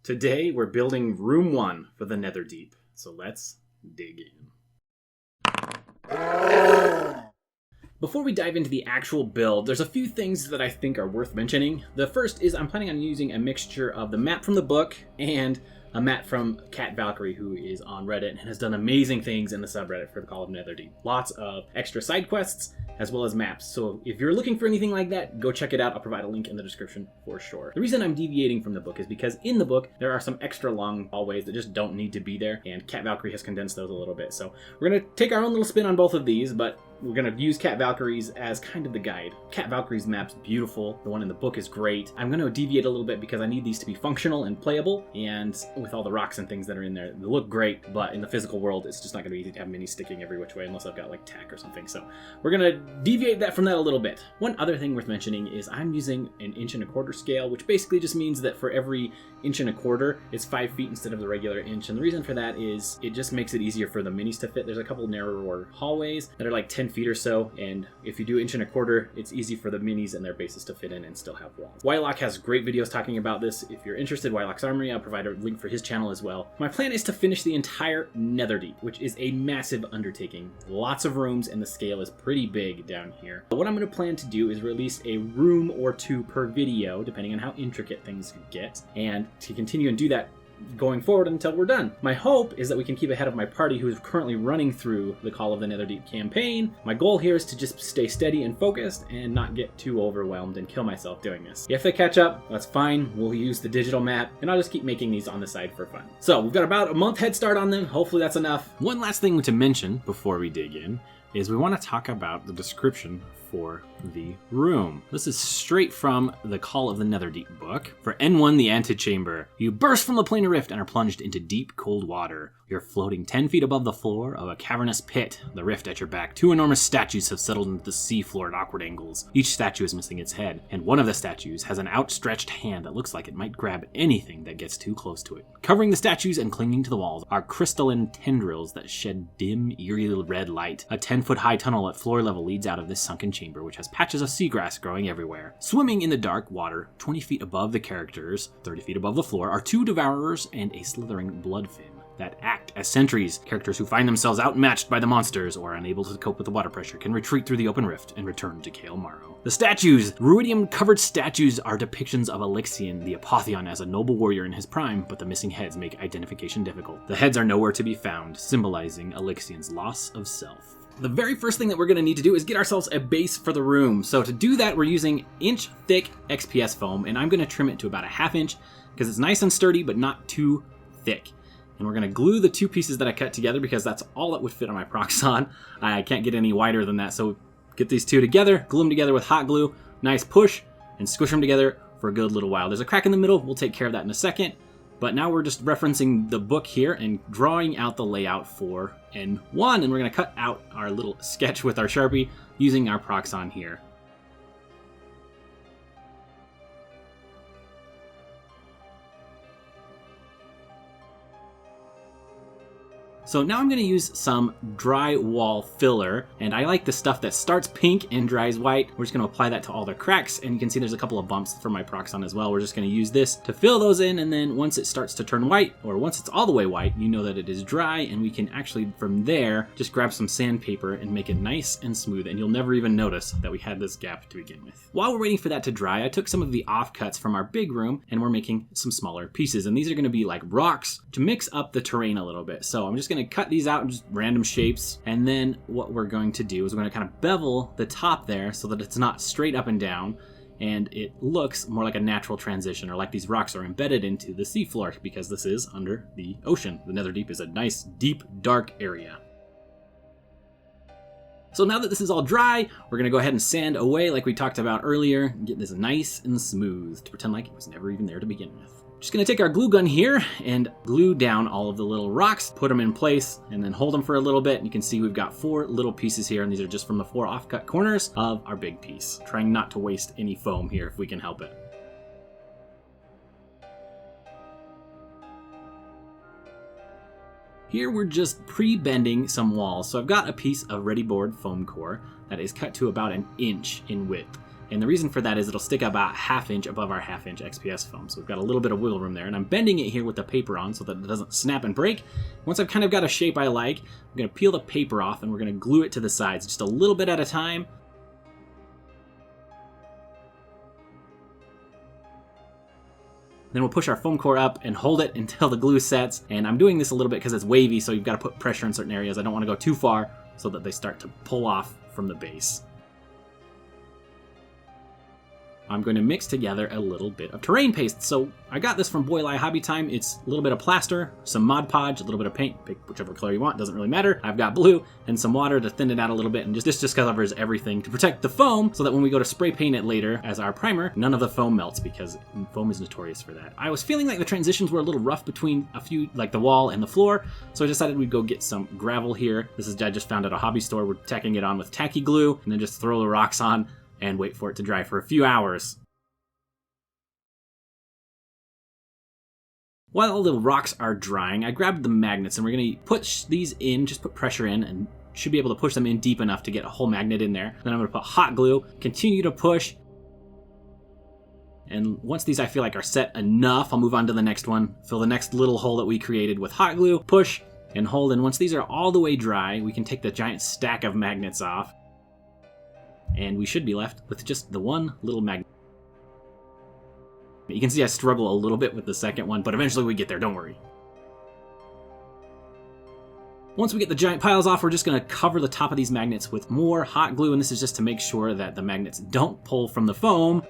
Today we're building room 1 for the Netherdeep, so let's dig in. Before we dive into the actual build, there's a few things that I think are worth mentioning. The first is I'm planning on using a mixture of the map from the book and a map from Cat Valkyrie, who is on Reddit and has done amazing things in the subreddit for the Call of Netherdeep. Lots of extra side quests, as well as maps. So if you're looking for anything like that, go check it out. I'll provide a link in the description for sure. The reason I'm deviating from the book is because in the book, there are some extra long hallways that just don't need to be there, and Cat Valkyrie has condensed those a little bit. So we're gonna take our own little spin on both of these, but we're going to use Cat Valkyrie's as kind of the guide. Cat Valkyrie's map's beautiful. The one in the book is great. I'm going to deviate a little bit because I need these to be functional and playable, and with all the rocks and things that are in there, they look great, but in the physical world, it's just not going to be easy to have minis sticking every which way unless I've got like tack or something. So we're going to deviate that from that a little bit. One other thing worth mentioning is I'm using an 1.25 inch scale, which basically just means that for every 1.25 inches, it's 5 feet instead of the regular inch. And the reason for that is it just makes it easier for the minis to fit. There's a couple narrower hallways that are like 10 feet or so, and if you do 1.25 inches, it's easy for the minis and their bases to fit in and still have walls. Wylock has great videos talking about this. If you're interested, Wylock's Armory, I'll provide a link for his channel as well. My plan is to finish the entire Netherdeep, which is a massive undertaking. Lots of rooms, and the scale is pretty big down here. But what I'm going to plan to do is release a room or two per video, depending on how intricate things get, and to continue and do that going forward until we're done. My hope is that we can keep ahead of my party, who is currently running through the Call of the Netherdeep campaign. My goal here is to just stay steady and focused and not get too overwhelmed and kill myself doing this. If they catch up, that's fine. We'll use the digital map, and I'll just keep making these on the side for fun. So we've got about a month head start on them. Hopefully that's enough. One last thing to mention before we dig in is we want to talk about the description for the room. This is straight from the Call of the Netherdeep book. For N1, the Antechamber, you burst from the planar rift and are plunged into deep, cold water. You're floating 10 feet above the floor of a cavernous pit. The rift at your back. 2 enormous statues have settled into the sea floor at awkward angles. Each statue is missing its head, and one of the statues has an outstretched hand that looks like it might grab anything that gets too close to it. Covering the statues and clinging to the walls are crystalline tendrils that shed dim, eerie red light. A 10-foot-high tunnel at floor level leads out of this sunken chamber, which has patches of seagrass growing everywhere. Swimming in the dark water, 20 feet above the characters, 30 feet above the floor, are 2 devourers and a slithering bloodfin that act as sentries. Characters who find themselves outmatched by the monsters or unable to cope with the water pressure can retreat through the open rift and return to Cael Morrow. The statues! Ruidium-covered statues are depictions of Alyxian, the Apotheon, as a noble warrior in his prime, but the missing heads make identification difficult. The heads are nowhere to be found, symbolizing Alyxian's loss of self. The very first thing that we're going to need to do is get ourselves a base for the room. So to do that, we're using inch-thick XPS foam, and I'm going to trim it to about a 1/2 inch because it's nice and sturdy, but not too thick. And we're going to glue the 2 pieces that I cut together because that's all that would fit on my Proxon. I can't get any wider than that, so get these 2 together, glue them together with hot glue, nice push, and squish them together for a good little while. There's a crack in the middle, we'll take care of that in a second. But now we're just referencing the book here and drawing out the layout for N1, and we're going to cut out our little sketch with our Sharpie using our Proxon here. So now I'm going to use some drywall filler, and I like the stuff that starts pink and dries white. We're just going to apply that to all the cracks, and you can see there's a couple of bumps from my Proxon as well. We're just going to use this to fill those in, and then once it starts to turn white, or once it's all the way white, you know that it is dry, and we can actually, from there, just grab some sandpaper and make it nice and smooth, and you'll never even notice that we had this gap to begin with. While we're waiting for that to dry, I took some of the offcuts from our big room, and we're making some smaller pieces, and these are going to be like rocks to mix up the terrain a little bit. So I'm just going to cut these out in just random shapes, and then what we're going to do is we're going to kind of bevel the top there so that it's not straight up and down, and it looks more like a natural transition, or like these rocks are embedded into the seafloor, because this is under the ocean. The Netherdeep is a nice, deep, dark area. So now that this is all dry, we're going to go ahead and sand away like we talked about earlier, and get this nice and smooth to pretend like it was never even there to begin with. Just going to take our glue gun here and glue down all of the little rocks, put them in place, and then hold them for a little bit. And you can see we've got 4 little pieces here, and these are just from the 4 offcut corners of our big piece. Trying not to waste any foam here if we can help it. Here we're just pre-bending some walls. So I've got a piece of ready board foam core that is cut to about 1 inch in width. And the reason for that is it'll stick about 1/2 inch above our 1/2 inch XPS foam. So we've got a little bit of wiggle room there. And I'm bending it here with the paper on so that it doesn't snap and break. Once I've kind of got a shape I like, I'm going to peel the paper off and we're going to glue it to the sides just a little bit at a time. Then we'll push our foam core up and hold it until the glue sets. And I'm doing this a little bit because it's wavy, so you've got to put pressure in certain areas. I don't want to go too far so that they start to pull off from the base. I'm going to mix together a little bit of terrain paste. So I got this from Boylai Hobby Time. It's a little bit of plaster, some Mod Podge, a little bit of paint, pick whichever color you want, doesn't really matter. I've got blue and some water to thin it out a little bit, and this just covers everything to protect the foam so that when we go to spray paint it later as our primer, none of the foam melts because foam is notorious for that. I was feeling like the transitions were a little rough between a few, like the wall and the floor, so I decided we'd go get some gravel here. This is I just found at a hobby store. We're tacking it on with tacky glue and then just throw the rocks on and wait for it to dry for a few hours. While the rocks are drying, I grabbed the magnets and we're going to push these in, just put pressure in, and should be able to push them in deep enough to get a whole magnet in there. Then I'm going to put hot glue, continue to push, and once these I feel like are set enough, I'll move on to the next one, fill the next little hole that we created with hot glue, push and hold, and once these are all the way dry, we can take the giant stack of magnets off, and we should be left with just the one little magnet. You can see I struggle a little bit with the second one, but eventually we get there, don't worry. Once we get the giant piles off, we're just going to cover the top of these magnets with more hot glue, and this is just to make sure that the magnets don't pull from the foam.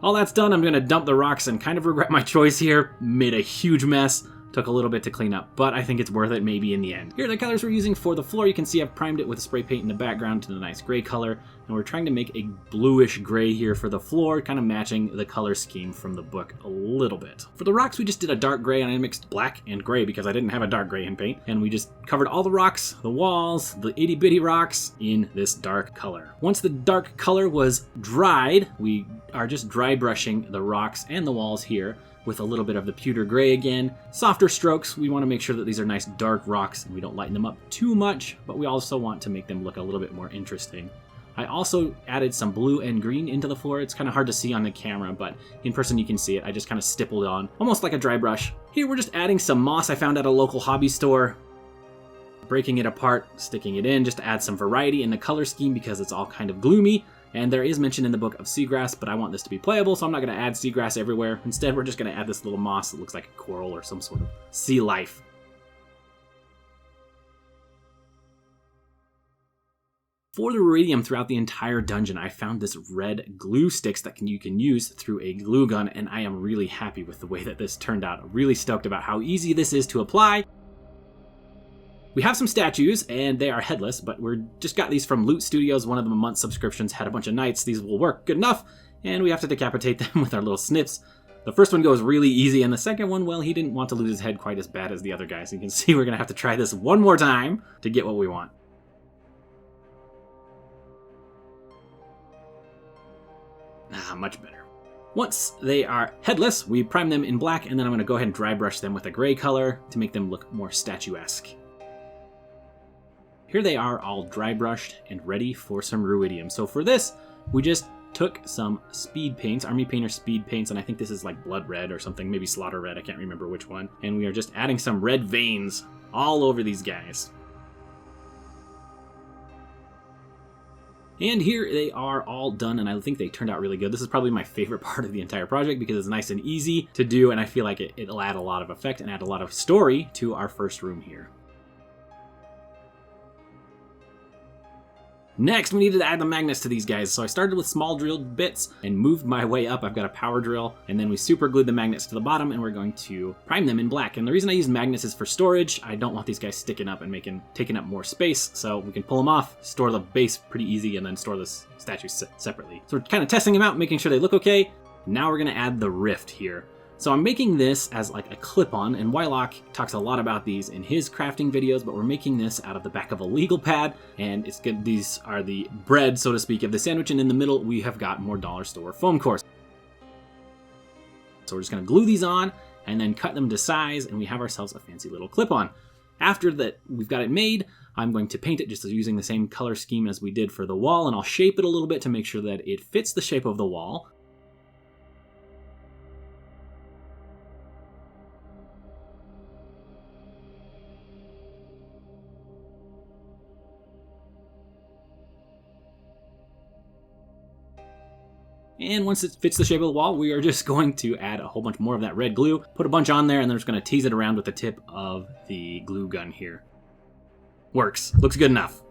All that's done, I'm going to dump the rocks and kind of regret my choice here. Made a huge mess. Took a little bit to clean up, but I think it's worth it maybe in the end. Here are the colors we're using for the floor. You can see I've primed it with spray paint in the background to the nice gray color, and we're trying to make a bluish gray here for the floor, kind of matching the color scheme from the book a little bit. For the rocks, we just did a dark gray, and I mixed black and gray because I didn't have a dark gray in paint, and we just covered all the rocks, the walls, the itty bitty rocks in this dark color. Once the dark color was dried, we are just dry brushing the rocks and the walls here with a little bit of the pewter gray again. Softer strokes. We want to make sure that these are nice dark rocks and we don't lighten them up too much, but we also want to make them look a little bit more interesting. I also added some blue and green into the floor. It's kind of hard to see on the camera, but in person you can see it. I just kind of stippled on, almost like a dry brush. Here we're just adding some moss I found at a local hobby store. Breaking it apart, sticking it in just to add some variety in the color scheme because it's all kind of gloomy. And there is mention in the book of seagrass, but I want this to be playable, so I'm not going to add seagrass everywhere. Instead, we're just going to add this little moss that looks like a coral or some sort of sea life. For the ruidium throughout the entire dungeon, I found this red glue sticks that you can use through a glue gun, and I am really happy with the way that this turned out. I'm really stoked about how easy this is to apply. We have some statues, and they are headless, but we're just got these from Loot Studios. One of them a month subscriptions had a bunch of knights. These will work good enough, and we have to decapitate them with our little snips. The first one goes really easy, and the second one, well, he didn't want to lose his head quite as bad as the other guys. You can see we're going to have to try this one more time to get what we want. Much better. Once they are headless, we prime them in black, and then I'm going to go ahead and dry brush them with a gray color to make them look more statuesque. Here they are all dry brushed and ready for some ruidium. So for this, we just took some speed paints, Army Painter speed paints, and I think this is like blood red or something, maybe slaughter red, I can't remember which one. And we are just adding some red veins all over these guys. And here they are all done, and I think they turned out really good. This is probably my favorite part of the entire project because it's nice and easy to do, and I feel like it'll add a lot of effect and add a lot of story to our first room here. Next, we needed to add the magnets to these guys, so I started with small drilled bits and moved my way up. I've got a power drill, and then we super glued the magnets to the bottom, and we're going to prime them in black. And the reason I use magnets is for storage. I don't want these guys sticking up and taking up more space, so we can pull them off, store the base pretty easy, and then store the statues separately. So we're kind of testing them out, making sure they look okay. Now we're going to add the rift here. So I'm making this as like a clip-on, and Wylock talks a lot about these in his crafting videos, but we're making this out of the back of a legal pad, and it's good. These are the bread, so to speak, of the sandwich, and in the middle we have got more dollar store foam cores. So we're just going to glue these on and then cut them to size, and we have ourselves a fancy little clip-on. After that we've got it made, I'm going to paint it just using the same color scheme as we did for the wall, and I'll shape it a little bit to make sure that it fits the shape of the wall. And once it fits the shape of the wall, we are just going to add a whole bunch more of that red glue, put a bunch on there, and then we're just going to tease it around with the tip of the glue gun here. Works. Looks good enough.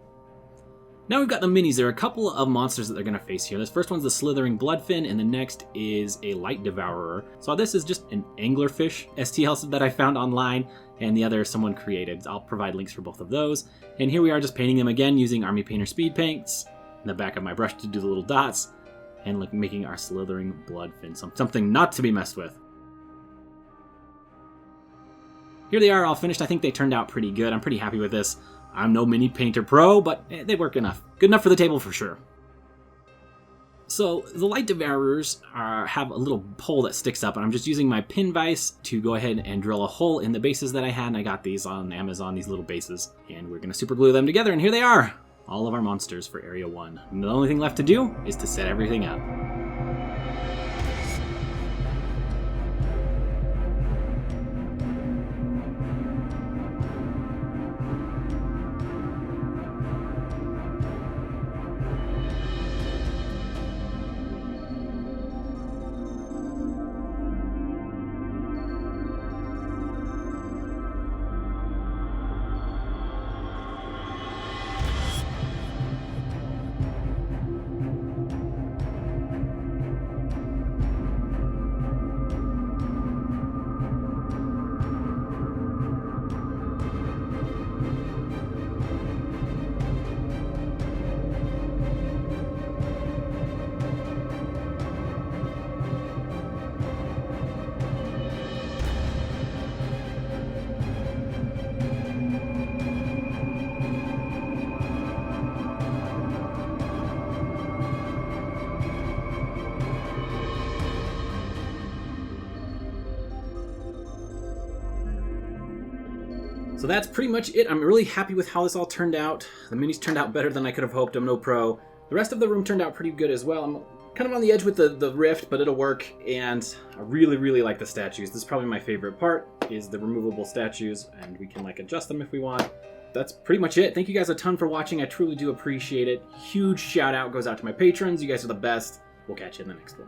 Now we've got the minis. There are a couple of monsters that they're going to face here. This first one's the slithering bloodfin, and the next is a light devourer. So this is just an anglerfish STL that I found online, and the other someone created. I'll provide links for both of those. And here we are just painting them again using Army Painter speed paints in the back of my brush to do the little dots, and like making our slithering bloodfin something not to be messed with. Here they are all finished. I think they turned out pretty good. I'm pretty happy with this. I'm no mini painter pro, but they work enough. Good enough for the table for sure. So the light devourers have a little pole that sticks up, and I'm just using my pin vise to go ahead and drill a hole in the bases that I had, and I got these on Amazon, these little bases. And we're going to super glue them together, and here they are. All of our monsters for Area 1. And the only thing left to do is to set everything up. So that's pretty much it. I'm really happy with how this all turned out. The minis turned out better than I could have hoped. I'm no pro. The rest of the room turned out pretty good as well. I'm kind of on the edge with the rift, but it'll work. And I really, really like the statues. This is probably my favorite part, is the removable statues, and we can like adjust them if we want. That's pretty much it. Thank you guys a ton for watching. I truly do appreciate it. Huge shout out goes out to my patrons. You guys are the best. We'll catch you in the next one.